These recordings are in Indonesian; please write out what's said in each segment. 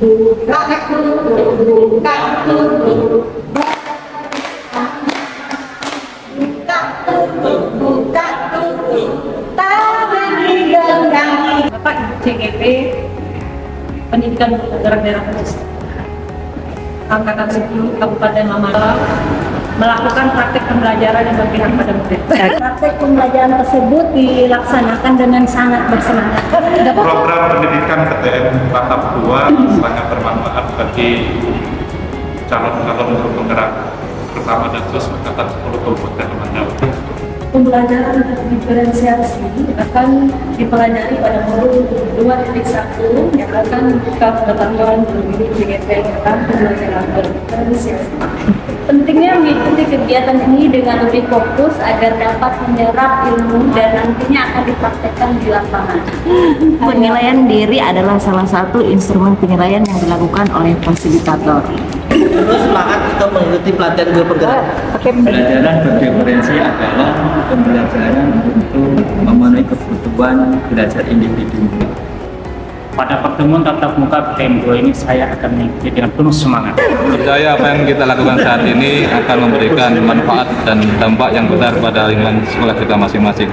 buka buka tutup buka tutup tak berdiam. Bapak Ibu CGP Pendidikan Guru Daerah Khusus Angkatan 10 Kabupaten Mamalang melakukan praktek pembelajaran yang berpihak pada murid. Praktek pembelajaran tersebut dilaksanakan dengan sangat bersemangat. Program pendidikan PTN tahap 2 sangat bermanfaat bagi calon-calon guru penggerak pertama dan khusus Angkatan 10 Kabupaten Mamalang. Pembelajaran diferensiasi akan dipelajari pada modul 2.1 yang akan membuka pengetahuan guru CGP tentang pembelajaran diferensiasi. Pentingnya mengikuti kegiatan ini dengan lebih fokus agar dapat menyerap ilmu dan nantinya akan dipraktekkan di lapangan. Penilaian diri adalah salah satu instrumen penilaian yang dilakukan oleh fasilitator. Terus semangat untuk mengikuti pelatihan guru penggerak. Pembelajaran berdiferensi adalah pembelajaran untuk memenuhi kebutuhan belajar individu. Pada pertemuan tatap muka PTN 2 ini saya akan mengikuti dengan penuh semangat. Percaya apa yang kita lakukan saat ini akan memberikan manfaat dan dampak yang besar pada lingkungan sekolah kita masing-masing.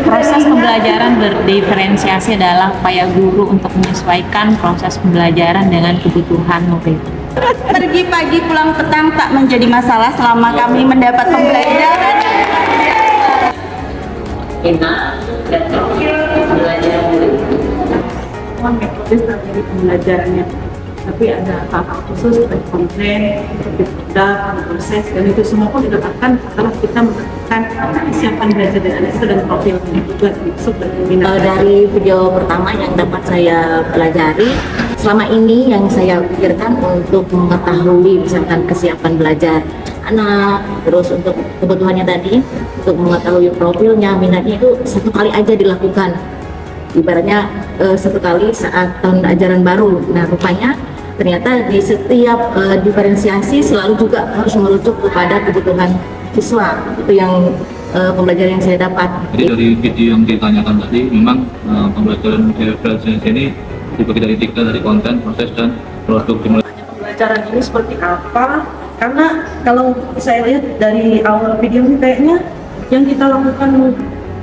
Proses pembelajaran berdiferensiasi adalah upaya guru untuk menyesuaikan proses pembelajaran dengan kebutuhan murid. Pergi pagi pulang petang tak menjadi masalah selama kami mendapat pembelajaran. Enak dan belajar Metode strategi pembelajarannya, tapi ada hal-hal khusus seperti konten, seperti produk, proses, dan itu semua pun didapatkan setelah kita melakukan kesiapan belajar dari anak itu dan profil juga masuk dan minat. Dari video pertama yang dapat saya pelajari, selama ini yang saya pikirkan untuk mengetahui misalkan kesiapan belajar anak, terus untuk kebutuhannya tadi, untuk mengetahui profilnya, minatnya itu satu kali aja dilakukan. Ibaratnya satu kali saat tahun ajaran baru. Nah, rupanya ternyata di setiap diferensiasi selalu juga harus merujuk kepada kebutuhan siswa. Itu yang pembelajaran yang saya dapat. Jadi dari video yang ditanyakan tadi, memang pembelajaran diferensiasi ini dibagi dari 3, dari konten, proses, dan produk. Pembelajaran ini seperti apa? Karena kalau saya lihat dari awal video ini kayaknya yang kita lakukan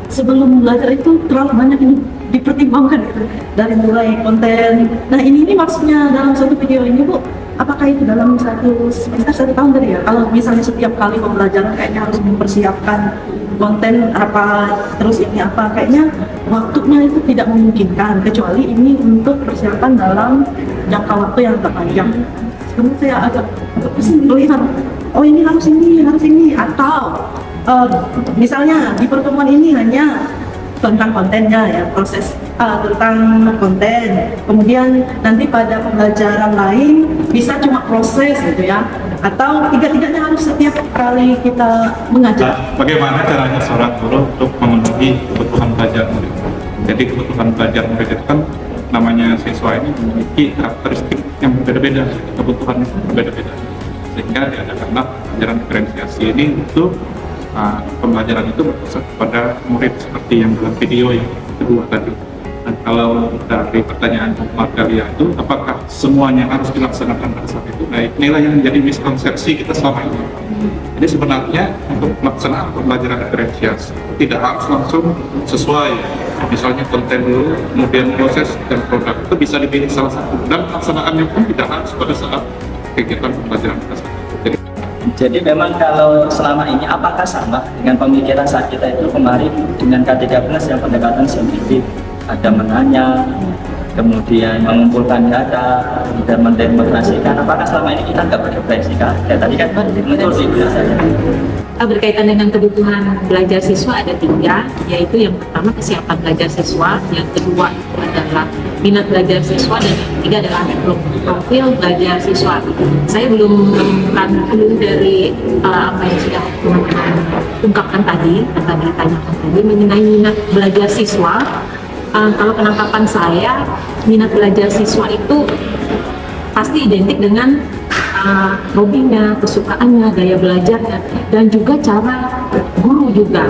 sebelum belajar itu terlalu banyak ini dipertimbangkan gitu. Dari mulai konten. Nah ini maksudnya dalam satu video ini Bu, apakah itu dalam satu semester 1 tahun tadi ya? Kalau misalnya setiap kali pembelajaran kayaknya harus mempersiapkan konten apa, terus ini apa, kayaknya waktunya itu tidak memungkinkan, kecuali ini untuk persiapan dalam jangka waktu yang agak panjang. Sebenarnya saya agak pusing melihat, oh ini harus ini, atau misalnya di pertemuan ini hanya tentang kontennya ya, proses tentang konten, kemudian nanti pada pembelajaran lain bisa cuma proses gitu ya, atau tiga-tiganya harus setiap kali kita mengajar. Bagaimana caranya seorang guru untuk memenuhi kebutuhan belajar murid? Jadi kebutuhan belajar murid itu kan namanya siswa ini memiliki karakteristik yang berbeda-beda, kebutuhannya berbeda-beda, sehingga diadakanlah pembelajaran diferensiasi ini untuk pembelajaran itu berpusat pada murid seperti yang dalam video yang kedua tadi. Dan kalau dari pertanyaan Margalia itu, apakah semuanya harus dilaksanakan pada saat itu? Nah, inilah yang menjadi miskonsepsi kita selama ini. Jadi sebenarnya untuk pelaksanaan pembelajaran diferensiasi tidak harus langsung sesuai. Misalnya konten dulu, kemudian proses dan produk, itu bisa dipilih salah satu. Dan pelaksanaannya pun tidak harus pada saat kegiatan pembelajaran tersebut. Jadi memang kalau selama ini apakah sama dengan pemikiran saat kita itu kemarin dengan K13 yang pendekatan saintifik, ada menanya, kemudian mengumpulkan data, dan mendemonstrasikan, apakah selama ini kita nggak berdepresi kan? Ya tadi kan muncul di biasanya. Berkaitan dengan kebutuhan belajar siswa ada 3, yaitu yang pertama kesiapan belajar siswa, yang kedua itu adalah minat belajar siswa, dan yang ketiga adalah profil belajar siswa. Saya belum menemukan clue dari apa yang sudah teman-teman ungkapkan tadi atau ditanyakan tadi mengenai minat belajar siswa. Kalau penangkapan saya, minat belajar siswa itu pasti identik dengan hobinya, kesukaannya, gaya belajarnya, dan juga cara guru juga.